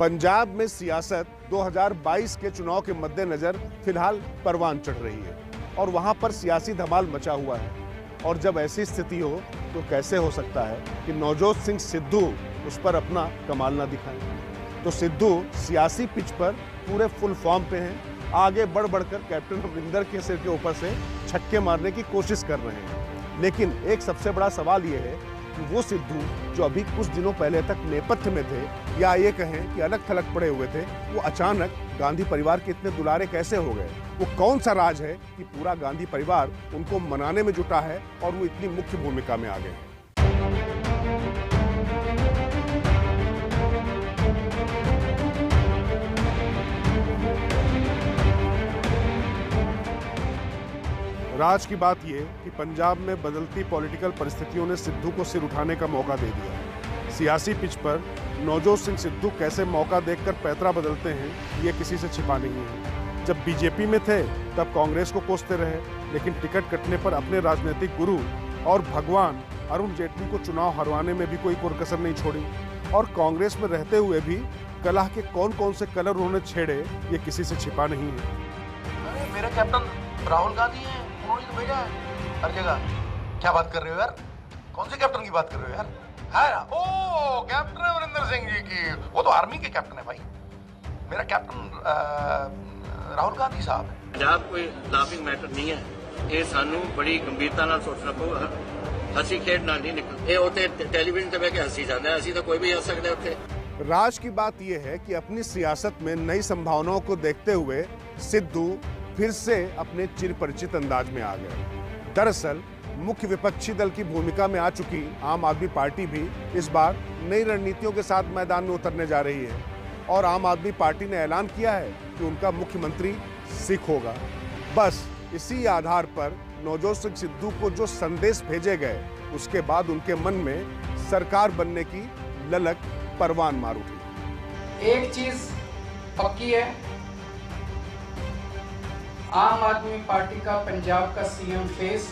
पंजाब में सियासत 2022 के चुनाव के मद्देनजर फिलहाल परवान चढ़ रही है और वहां पर सियासी धमाल मचा हुआ है। और जब ऐसी स्थिति हो तो कैसे हो सकता है कि नवजोत सिंह सिद्धू उस पर अपना कमाल ना दिखाएं। तो सिद्धू सियासी पिच पर पूरे फुल फॉर्म पे हैं, आगे बढ़ बढ़कर कैप्टन अमरिंदर के सिर के ऊपर से छक्के मारने की कोशिश कर रहे हैं। लेकिन एक सबसे बड़ा सवाल ये है कि वो सिद्धू जो अभी कुछ दिनों पहले तक नेपथ्य में थे या ये कहें कि अलग थलग पड़े हुए थे, वो अचानक गांधी परिवार के इतने दुलारे कैसे हो गए? वो कौन सा राज है कि पूरा गांधी परिवार उनको मनाने में जुटा है और वो इतनी मुख्य भूमिका में आ गए? राज की बात यह कि पंजाब में बदलती पॉलिटिकल परिस्थितियों ने सिद्धू को सिर उठाने का मौका दे दिया। सियासी पिच पर नवजोत सिंह सिद्धू कैसे मौका देखकर पैतरा बदलते हैं, ये किसी से छिपा नहीं है। जब बीजेपी में थे तब कांग्रेस को कोसते रहे, लेकिन टिकट कटने पर अपने राजनीतिक गुरु और भगवान अरुण जेटली को चुनाव हरवाने में भी कोई कसर नहीं छोड़ी। और कांग्रेस में रहते हुए भी कलह के कौन कौन से कलर उन्होंने छेड़े, ये किसी से छिपा नहीं है। मेरा कैप्टन राहुल गांधी है, उन्होंने तो भेजा है हर जगह। क्या बात कर रहे हो यार? कौन से कैप्टन की बात कर रहे हो यार? है ओ कैप्टन अमरिंदर सिंह जी की, वो तो आर्मी के कैप्टन है भाई। मेरा कैप्टन राहुल गांधी साहब है। पंजाब कोई लाफिंग मैटर नहीं है, ये सानू बड़ी गंभीरता नाल सोचना पਊਗਾ। हसी खेड नाल नहीं निकल, ये होते टेलीविजन ते बैठ के हसी जाता है, हसी तो कोई भी हंस सकता है उत्थे। राज की बात यह है कि अपनी सियासत में नई संभावनाओं को देखते हुए सिद्धू फिर से अपने चिरपरिचित अंदाज में आ गए। दरअसल मुख्य विपक्षी दल की भूमिका में आ चुकी आम आदमी पार्टी भी इस बार नई रणनीतियों के साथ मैदान में उतरने जा रही है और आम आदमी पार्टी ने ऐलान किया है कि उनका मुख्यमंत्री सिख होगा। बस इसी आधार पर नवजोत सिंह सिद्धू को जो संदेश भेजे गए, उसके बाद उनके मन में सरकार बनने की ललक परवान मार उठी। एक चीज पक्की है, आम आदमी पार्टी का पंजाब का सीएम फेस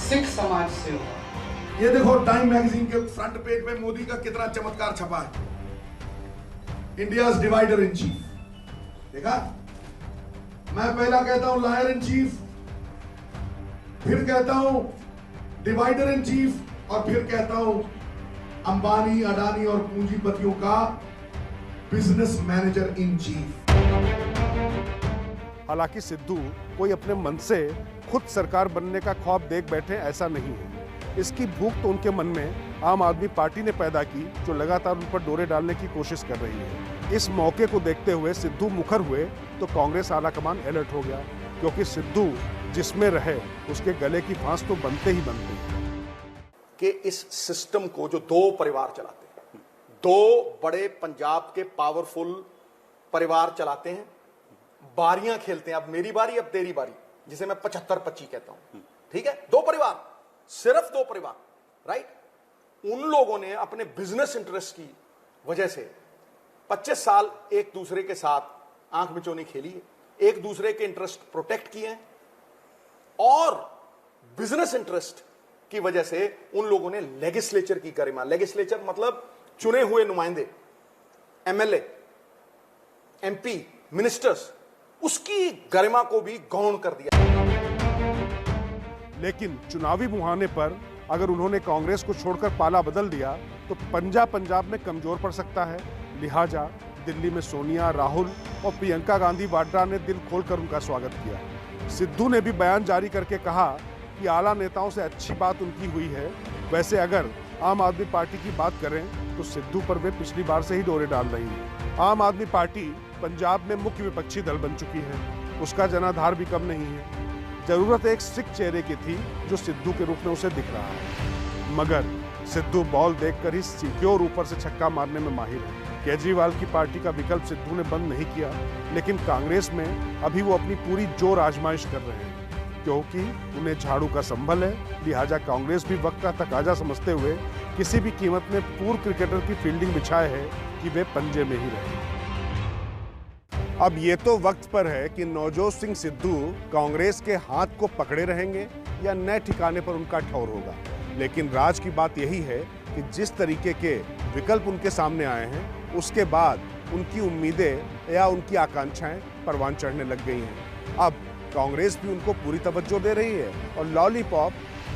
सिख समाज से होगा। ये देखो टाइम मैगजीन के फ्रंट पेज पे मोदी का कितना चमत्कार छपा है, इंडियाज डिवाइडर इन चीफ। देखा, मैं पहला कहता हूं लायर इन चीफ, फिर कहता हूं डिवाइडर इन चीफ, और फिर कहता हूं अंबानी, अडानी और पूंजीपतियों का बिजनेस मैनेजर इन चीफ। हालांकि सिद्धू कोई अपने मन से खुद सरकार बनने का ख्वाब देख बैठे, ऐसा नहीं है। इसकी भूख तो उनके मन में आम आदमी पार्टी ने पैदा की, जो लगातार उन पर डोरे डालने की कोशिश कर रही है। इस मौके को देखते हुए सिद्धू मुखर हुए तो कांग्रेस आलाकमान अलर्ट हो गया, क्योंकि सिद्धू जिसमें रहे उसके गले की फांस तो बनते ही बनते हैं। कि इस सिस्टम को जो दो परिवार चलाते हैं, दो बड़े पंजाब के पावरफुल परिवार चलाते हैं, बारियां खेलते हैं, अब मेरी बारी अब तेरी बारी, जिसे मैं 75-25 कहता हूं। ठीक है, दो परिवार, सिर्फ दो परिवार, राइट। उन लोगों ने अपने बिजनेस इंटरेस्ट की वजह से 25 साल एक दूसरे के साथ आंख मिचौनी खेली है, एक दूसरे के इंटरेस्ट प्रोटेक्ट किए हैं, और बिजनेस इंटरेस्ट की वजह से उन लोगों ने लेजिस्लेचर की गरिमा, लेजिस्लेचर मतलब चुने हुए नुमाइंदे, एमएलए, एमपी, मिनिस्टर्स, उसकी गरिमा को भी गौण कर दिया। लेकिन चुनावी मुहाने पर अगर उन्होंने कांग्रेस को छोड़कर पाला बदल दिया तो पंजाब में कमजोर पड़ सकता है। लिहाजा दिल्ली में सोनिया, राहुल और प्रियंका गांधी वाड्रा ने दिल खोलकर उनका स्वागत किया। सिद्धू ने भी बयान जारी करके कहा कि आला नेताओं से अच्छी बात उनकी हुई है। वैसे अगर आम आदमी पार्टी की बात करें तो सिद्धू पर वे पिछली बार से ही डोरे डाल रही है। आम आदमी पार्टी पंजाब में मुख्य विपक्षी दल बन चुकी है, उसका जनाधार भी कम नहीं है। जरूरत एक सिख चेहरे की थी जो सिद्धू के रूप में उसे दिख रहा है, मगर सिद्धू बॉल देखकर ही सिक्योर ऊपर से छक्का मारने में माहिर है। केजरीवाल की पार्टी का विकल्प सिद्धू ने बंद नहीं किया, लेकिन कांग्रेस में अभी वो अपनी पूरी जोर आजमाइश कर रहे हैं, क्योंकि उन्हें झाड़ू का संभल है। लिहाजा कांग्रेस भी वक्त का तकाजा समझते हुए किसी भी कीमत में पूर्व क्रिकेटर की फील्डिंग बिछाए है कि वे पंजे में ही रहे। अब ये तो वक्त पर है कि नवजोत सिंह सिद्धू कांग्रेस के हाथ को पकड़े रहेंगे या नए ठिकाने पर उनका ठौर होगा। लेकिन राज की बात यही है कि जिस तरीके के विकल्प उनके सामने आए हैं, उसके बाद उनकी उम्मीदें या उनकी आकांक्षाएं परवान चढ़ने लग गई हैं। अब कांग्रेस भी उनको पूरी तवज्जो दे रही है और लॉलीपॉप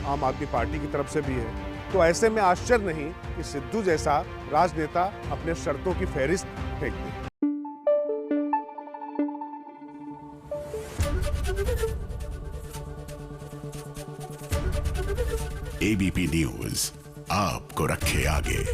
आम आदमी पार्टी की तरफ से भी है। तो ऐसे में आश्चर्य नहीं कि सिद्धू जैसा राजनेता अपने शर्तों की फहरिस्त फेंक दे। एबीपी न्यूज आपको रखे आगे।